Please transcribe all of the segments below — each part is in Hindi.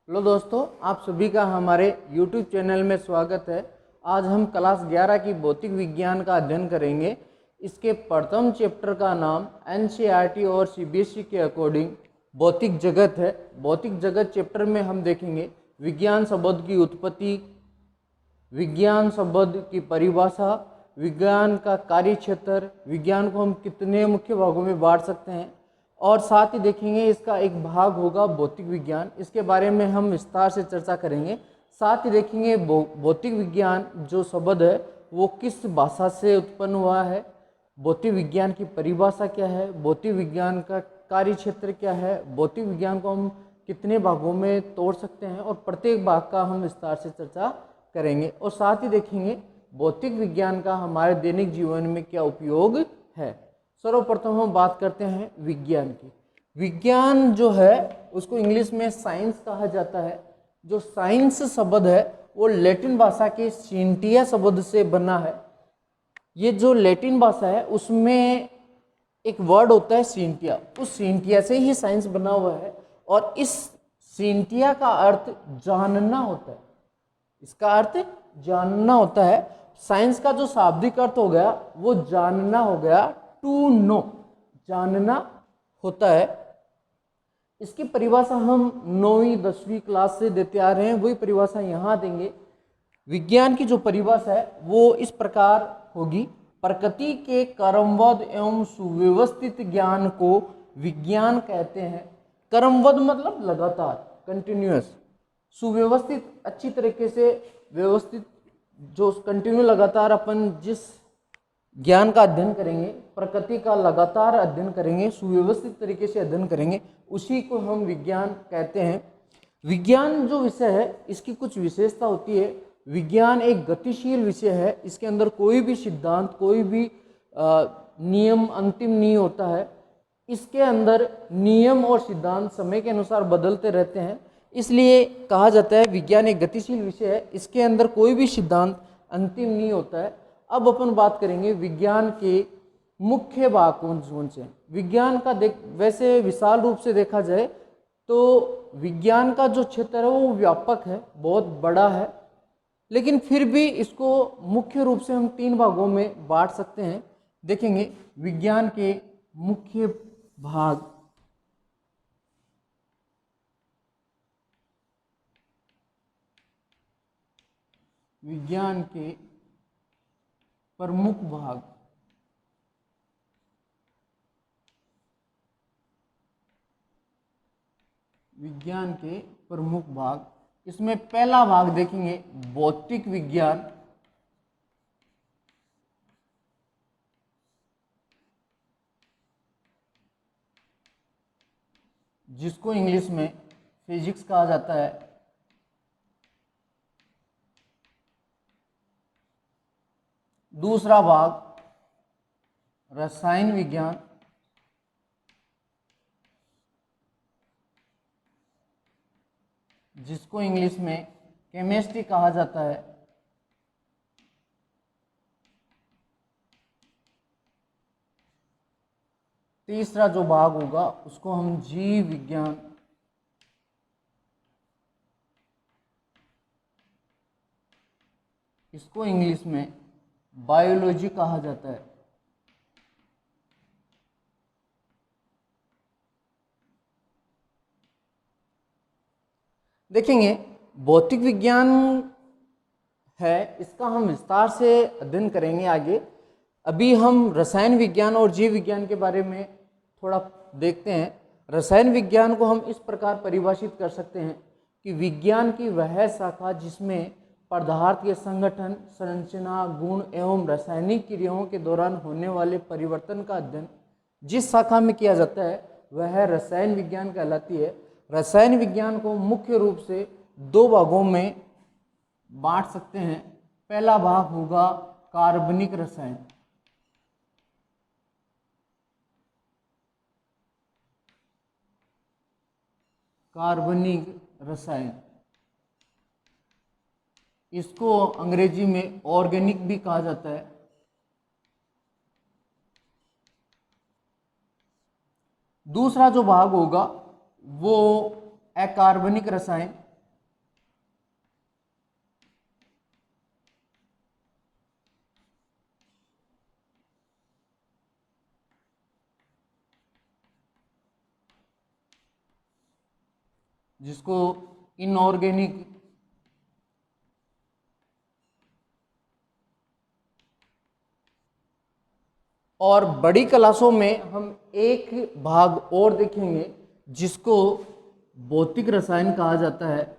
हेलो दोस्तों, आप सभी का हमारे YouTube चैनल में स्वागत है। आज हम क्लास 11 की भौतिक विज्ञान का अध्ययन करेंगे। इसके प्रथम चैप्टर का नाम NCERT और CBSE के अकॉर्डिंग भौतिक जगत है। भौतिक जगत चैप्टर में हम देखेंगे विज्ञान शब्द की उत्पत्ति, विज्ञान शब्द की परिभाषा, विज्ञान का कार्य क्षेत्र, विज्ञान को हम कितने मुख्य भागों में बांट सकते हैं, और साथ ही देखेंगे इसका एक भाग होगा भौतिक विज्ञान। इसके बारे में हम विस्तार से चर्चा करेंगे। साथ ही देखेंगे भौतिक विज्ञान जो शब्द है वो किस भाषा से उत्पन्न हुआ है, भौतिक विज्ञान की परिभाषा क्या है, भौतिक विज्ञान का कार्य क्षेत्र क्या है, भौतिक विज्ञान को हम कितने भागों में तोड़ सकते हैं, और प्रत्येक भाग का हम विस्तार से चर्चा करेंगे। और साथ ही देखेंगे भौतिक विज्ञान का हमारे दैनिक जीवन में क्या उपयोग है। सर्वप्रथम हम बात करते हैं विज्ञान की। विज्ञान जो है उसको इंग्लिश में साइंस कहा जाता है। जो साइंस शब्द है वो लैटिन भाषा के सिंटिया शब्द से बना है। ये जो लैटिन भाषा है उसमें एक वर्ड होता है सिंटिया, उस सिंटिया से ही साइंस बना हुआ है, और इस सिंटिया का अर्थ जानना होता है। इसका अर्थ जानना होता है। साइंस का जो शाब्दिक अर्थ हो गया वो जानना हो गया, टू नो, जानना होता है। इसकी परिभाषा हम 9वीं 10वीं क्लास से देते आ रहे हैं, वही परिभाषा यहाँ देंगे। विज्ञान की जो परिभाषा है वो इस प्रकार होगी: प्रकृति के क्रमबद्ध एवं सुव्यवस्थित ज्ञान को विज्ञान कहते हैं। क्रमबद्ध मतलब लगातार, कंटिन्यूअस। सुव्यवस्थित अच्छी तरीके से व्यवस्थित, जो कंटिन्यू लगातार अपन जिस ज्ञान का अध्ययन करेंगे, प्रकृति का लगातार अध्ययन करेंगे, सुव्यवस्थित तरीके से अध्ययन करेंगे, उसी को हम विज्ञान कहते हैं। विज्ञान जो विषय है इसकी कुछ विशेषता होती है। विज्ञान एक गतिशील विषय है। इसके अंदर कोई भी सिद्धांत, कोई भी नियम अंतिम नहीं होता है। इसके अंदर नियम और सिद्धांत समय के अनुसार बदलते रहते हैं, इसलिए कहा जाता है विज्ञान एक गतिशील विषय है। इसके अंदर कोई भी सिद्धांत अंतिम नहीं होता है। अब अपन बात करेंगे विज्ञान के मुख्य भाग कौन कौन से हैं। विज्ञान का वैसे विशाल रूप से देखा जाए तो विज्ञान का जो क्षेत्र है वो व्यापक है, बहुत बड़ा है, लेकिन फिर भी इसको मुख्य रूप से हम 3 भागों में बांट सकते हैं। देखेंगे विज्ञान के मुख्य भाग। विज्ञान के प्रमुख भाग। विज्ञान के प्रमुख भाग, इसमें पहला भाग देखेंगे भौतिक विज्ञान। जिसको इंग्लिश में फिजिक्स कहा जाता है। दूसरा भाग रसायन विज्ञान। जिसको इंग्लिश में केमिस्ट्री कहा जाता है। तीसरा जो भाग होगा उसको हम जीव विज्ञान, इसको इंग्लिश में बायोलॉजी कहा जाता है। देखेंगे भौतिक विज्ञान है, इसका हम विस्तार से अध्ययन करेंगे आगे। अभी हम रसायन विज्ञान और जीव विज्ञान के बारे में थोड़ा देखते हैं। रसायन विज्ञान को हम इस प्रकार परिभाषित कर सकते हैं कि विज्ञान की वह शाखा जिसमें पदार्थ के संगठन, संरचना, गुण एवं रासायनिक क्रियाओं के दौरान होने वाले परिवर्तन का अध्ययन जिस शाखा में किया जाता है वह रसायन विज्ञान कहलाती है। रसायन विज्ञान को मुख्य रूप से 2 भागों में बांट सकते हैं। पहला भाग होगा कार्बनिक रसायन। कार्बनिक रसायन, इसको अंग्रेजी में ऑर्गेनिक भी कहा जाता है। दूसरा जो भाग होगा वो अकार्बनिक रसायन। जिसको इनऑर्गेनिक और बड़ी क्लासों में हम एक भाग और देखेंगे जिसको भौतिक रसायन कहा जाता है।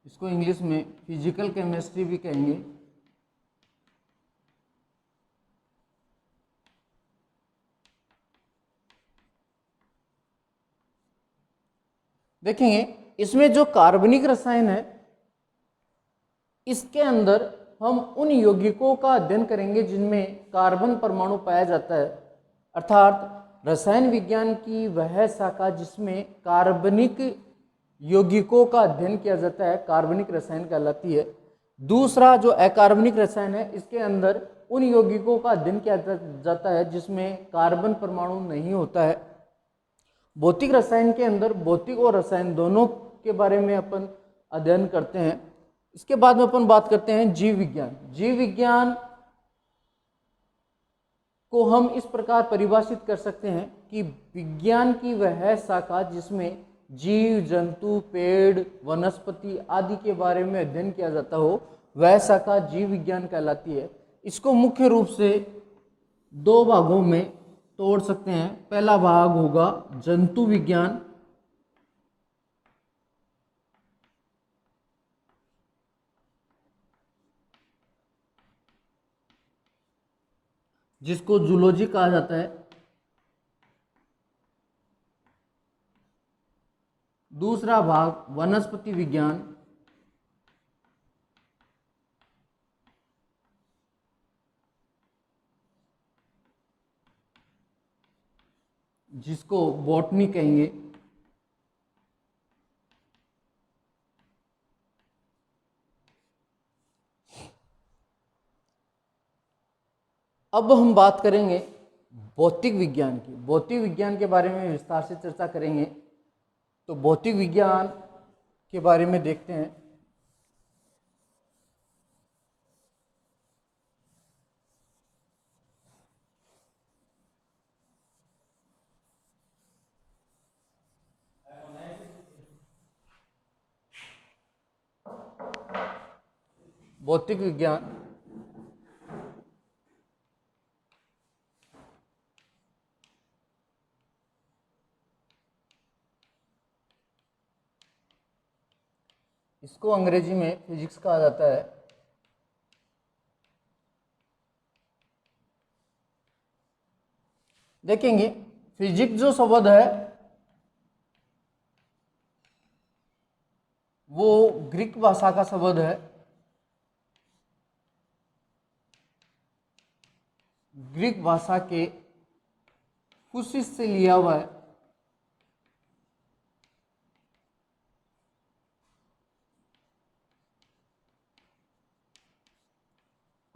इसको इंग्लिश में फिजिकल केमिस्ट्री भी कहेंगे। देखेंगे इसमें जो कार्बनिक रसायन है, इसके अंदर हम उन यौगिकों का अध्ययन करेंगे जिनमें कार्बन परमाणु पाया जाता है, अर्थात रसायन विज्ञान की वह शाखा जिसमें कार्बनिक यौगिकों का अध्ययन किया जाता है कार्बनिक रसायन कहलाती है। दूसरा जो अकार्बनिक रसायन है, इसके अंदर उन यौगिकों का अध्ययन किया जाता है जिसमें कार्बन परमाणु नहीं होता है। भौतिक रसायन के अंदर भौतिक और रसायन दोनों के बारे में अपन अध्ययन करते हैं। इसके बाद में अपन बात करते हैं जीव विज्ञान। जीव विज्ञान को हम इस प्रकार परिभाषित कर सकते हैं कि विज्ञान की वह शाखा जिसमें जीव जंतु पेड़ वनस्पति आदि के बारे में अध्ययन किया जाता हो, वह शाखा जीव विज्ञान कहलाती है। इसको मुख्य रूप से दो भागों में तोड़ सकते हैं। पहला भाग होगा जंतु विज्ञान, जिसको जूलॉजी कहा जाता है। दूसरा भाग वनस्पति विज्ञान, जिसको बॉटनी कहेंगे। अब हम बात करेंगे भौतिक विज्ञान की। भौतिक विज्ञान के बारे में विस्तार से चर्चा करेंगे। तो भौतिक विज्ञान के बारे में देखते हैं। भौतिक विज्ञान इसको अंग्रेजी में फिजिक्स कहा जाता है। देखेंगे फिजिक्स जो शब्द है वो ग्रीक भाषा का शब्द है। ग्रीक भाषा के फुसिस से लिया हुआ है।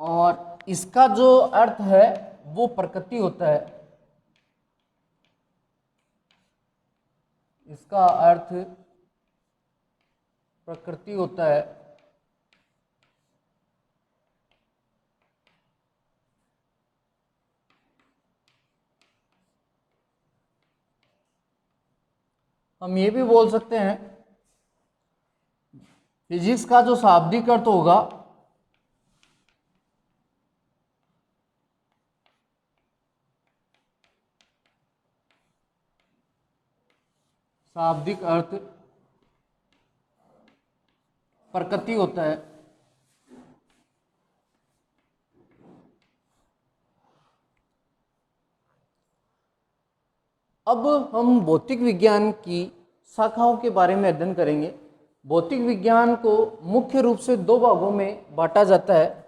और इसका जो अर्थ है वो प्रकृति होता है। इसका अर्थ प्रकृति होता है। हम ये भी बोल सकते हैं फिजिक्स का जो शाब्दिक अर्थ होगा शाब्दिक अर्थ प्रकृति होता है। अब हम भौतिक विज्ञान की शाखाओं के बारे में अध्ययन करेंगे। भौतिक विज्ञान को मुख्य रूप से दो भागों में बांटा जाता है।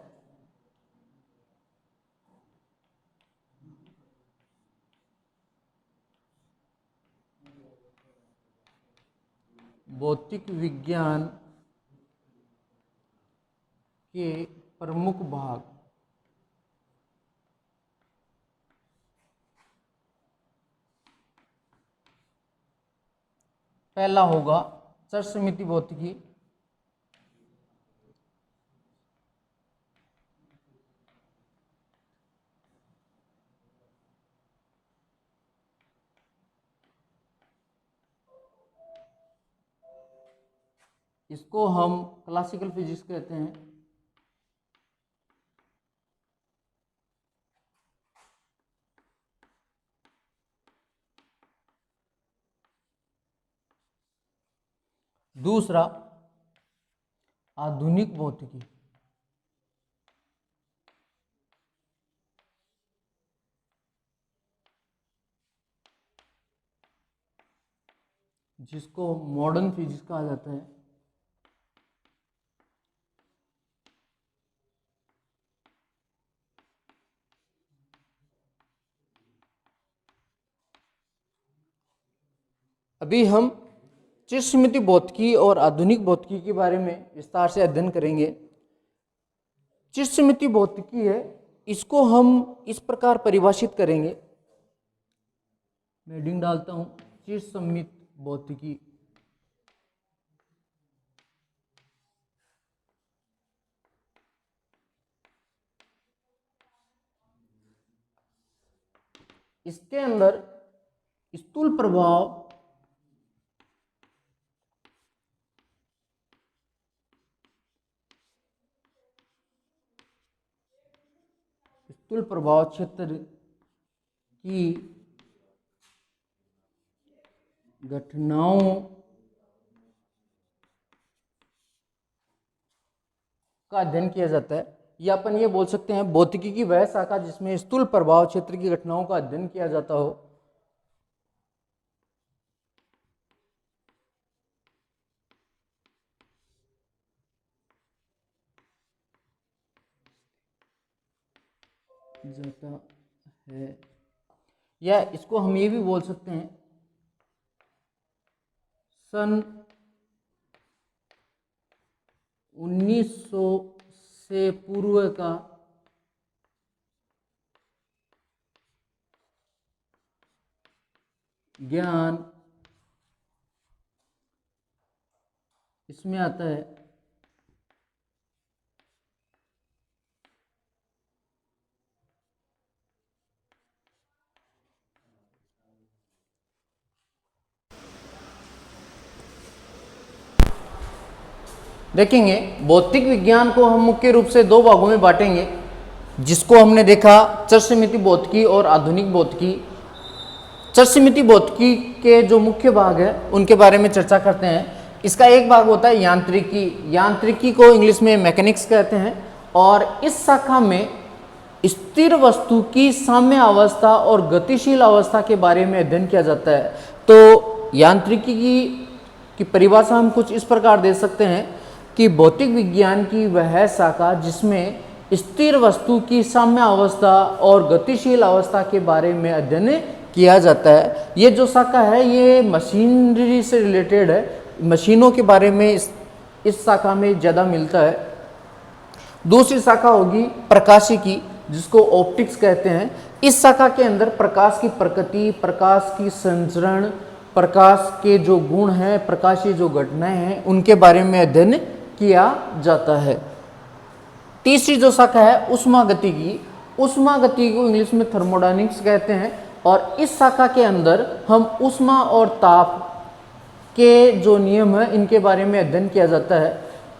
भौतिक विज्ञान के प्रमुख भाग, पहला होगा चर समिति भौतिकी, इसको हम क्लासिकल फिजिक्स कहते हैं। दूसरा आधुनिक भौतिकी, जिसको मॉडर्न फिजिक्स कहा जाता है। अभी हम चिरस्मृति भौतिकी और आधुनिक भौतिकी के बारे में विस्तार से अध्ययन करेंगे। चिरस्मृति भौतिकी है, इसको हम इस प्रकार परिभाषित करेंगे, मैं हेडिंग डालता हूं, चिरस्मृति भौतिकी। इसके अंदर स्थूल प्रभाव, स्थूल प्रभाव क्षेत्र की घटनाओं का अध्ययन किया जाता है, या अपन ये बोल सकते हैं भौतिकी की वह शाखा जिसमें स्थूल प्रभाव क्षेत्र की घटनाओं का अध्ययन किया जाता हो। जाता है, या इसको हम ये भी बोल सकते हैं सन 1900 से पूर्व का ज्ञान इसमें आता है। देखेंगे भौतिक विज्ञान को हम मुख्य रूप से दो भागों में बांटेंगे, जिसको हमने देखा चिरस्मृति भौतिकी और आधुनिक भौतिकी। चिरस्मृति भौतिकी के जो मुख्य भाग है उनके बारे में चर्चा करते हैं। इसका एक भाग होता है यांत्रिकी, यांत्रिकी को इंग्लिश में मैकेनिक्स कहते हैं, और इस शाखा में स्थिर वस्तु की साम्य अवस्था और गतिशील अवस्था के बारे में अध्ययन किया जाता है। तो यांत्रिकी की परिभाषा हम कुछ इस प्रकार दे सकते हैं कि भौतिक विज्ञान की वह शाखा जिसमें स्थिर वस्तु की साम्य अवस्था और गतिशील अवस्था के बारे में अध्ययन किया जाता है। ये जो शाखा है ये मशीनरी से रिलेटेड है, मशीनों के बारे में इस शाखा में ज़्यादा मिलता है। दूसरी शाखा होगी प्रकाशिकी, जिसको ऑप्टिक्स कहते हैं। इस शाखा के अंदर प्रकाश की प्रकृति, प्रकाश की संचरण, प्रकाश के जो गुण हैं, प्रकाशीय जो घटनाएं हैं, उनके बारे में अध्ययन किया जाता है। तीसरी जो शाखा है ऊष्मागतिकी, ऊष्मागतिकी को इंग्लिश में थर्मोडायनेमिक्स कहते हैं, और इस शाखा के अंदर हम ऊष्मा और ताप के जो नियम हैं इनके बारे में अध्ययन किया जाता है।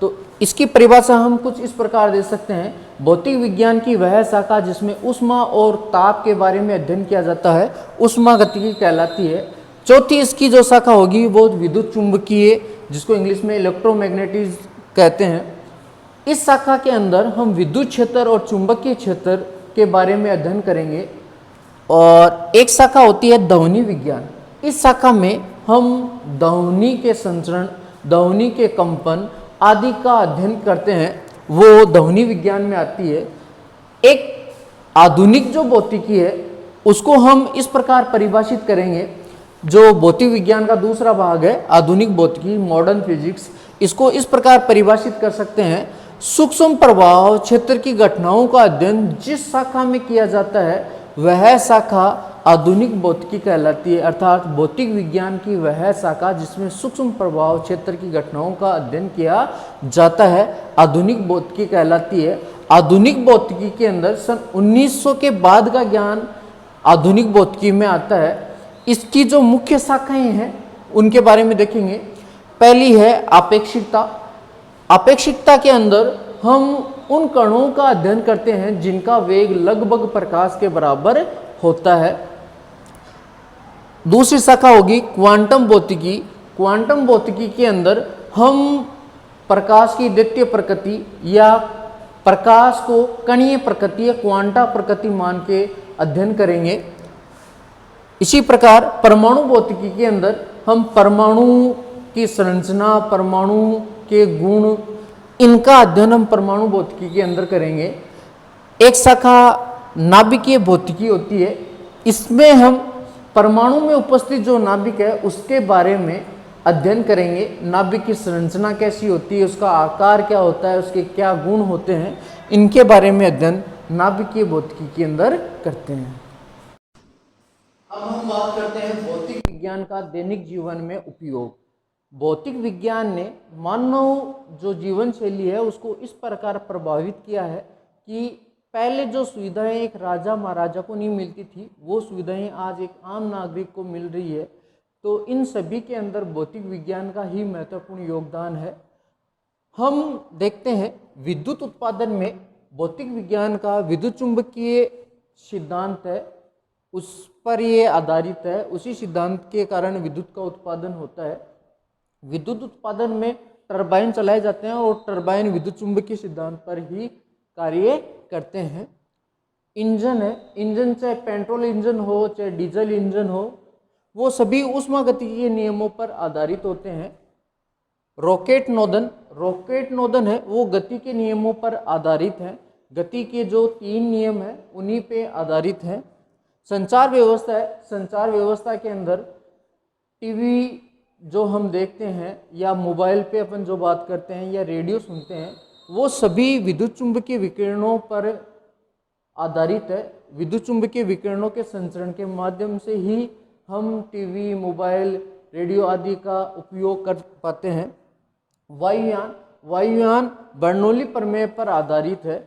तो इसकी परिभाषा हम कुछ इस प्रकार दे सकते हैं, भौतिक विज्ञान की वह शाखा जिसमें ऊष्मा और ताप के बारे में अध्ययन किया जाता है ऊष्मागतिकी कहलाती है। चौथी इसकी जो शाखा होगी वो विद्युत चुंबकीय, जिसको इंग्लिश में इलेक्ट्रोमैग्नेटिज्म कहते हैं। इस शाखा के अंदर हम विद्युत क्षेत्र और चुंबकीय क्षेत्र के बारे में अध्ययन करेंगे। और एक शाखा होती है ध्वनि विज्ञान, इस शाखा में हम ध्वनि के संचरण, ध्वनि के कंपन आदि का अध्ययन करते हैं, वो ध्वनि विज्ञान में आती है। एक आधुनिक जो भौतिकी है उसको हम इस प्रकार परिभाषित करेंगे, जो भौतिक विज्ञान का दूसरा भाग है आधुनिक भौतिकी, मॉडर्न फिजिक्स, इसको इस प्रकार परिभाषित कर सकते हैं, सूक्ष्म प्रभाव क्षेत्र की घटनाओं का अध्ययन जिस शाखा में किया जाता है वह शाखा आधुनिक भौतिकी कहलाती है। अर्थात भौतिक विज्ञान की वह शाखा जिसमें सूक्ष्म प्रभाव क्षेत्र की घटनाओं का अध्ययन किया जाता है आधुनिक भौतिकी कहलाती है। आधुनिक भौतिकी के अंदर सन 1900 के बाद का ज्ञान आधुनिक भौतिकी में आता है। इसकी जो मुख्य शाखाएं हैं उनके बारे में देखेंगे। पहली है आपेक्षिकता। आपेक्षिकता के अंदर हम उन कणों का अध्ययन करते हैं जिनका वेग लगभग प्रकाश के बराबर होता है। दूसरी शाखा होगी क्वांटम भौतिकी। क्वांटम भौतिकी के अंदर हम प्रकाश की द्वितीय प्रकृति या प्रकाश को कणीय प्रकृति या क्वांटा प्रकृति मान के अध्ययन करेंगे। इसी प्रकार परमाणु भौतिकी के अंदर हम परमाणु की संरचना, परमाणु के गुण, इनका अध्ययन हम परमाणु भौतिकी के अंदर करेंगे। एक शाखा नाभिकीय भौतिकी होती है, इसमें हम परमाणु में उपस्थित जो नाभिक है उसके बारे में अध्ययन करेंगे। नाभिक की संरचना कैसी होती है, उसका आकार क्या होता है, उसके क्या गुण होते हैं, इनके बारे में अध्ययन नाभिकीय भौतिकी के अंदर करते हैं। अब हम बात करते हैं भौतिक विज्ञान का दैनिक जीवन में उपयोग। भौतिक विज्ञान ने मानव जो जीवन शैली है उसको इस प्रकार प्रभावित किया है कि पहले जो सुविधाएं एक राजा महाराजा को नहीं मिलती थी, वो सुविधाएं आज एक आम नागरिक को मिल रही है। तो इन सभी के अंदर भौतिक विज्ञान का ही महत्वपूर्ण योगदान है। हम देखते हैं विद्युत उत्पादन में भौतिक विज्ञान का विद्युत चुंबकीय सिद्धांत है, उस पर ये आधारित है। उसी सिद्धांत के कारण विद्युत का उत्पादन होता है। विद्युत उत्पादन में टरबाइन चलाए जाते हैं और टरबाइन विद्युत चुंबकीय सिद्धांत पर ही कार्य करते हैं। इंजन है, इंजन चाहे पेट्रोल इंजन हो चाहे डीजल इंजन हो, वो सभी ऊष्मागतिकी के नियमों पर आधारित होते हैं। रॉकेट नोदन है, वो गति के नियमों पर आधारित है। गति के जो 3 नियम हैं उन्हीं पे आधारित हैं। संचार व्यवस्था है, संचार व्यवस्था के अंदर टीवी जो हम देखते हैं या मोबाइल पे अपन जो बात करते हैं या रेडियो सुनते हैं, वो सभी विद्युत चुंबकीय विकिरणों पर आधारित है। विद्युत चुंबकीय विकिरणों के संचरण के माध्यम से ही हम टीवी, मोबाइल, रेडियो आदि का उपयोग कर पाते हैं। वायुयान बर्नौली प्रमेय पर आधारित है।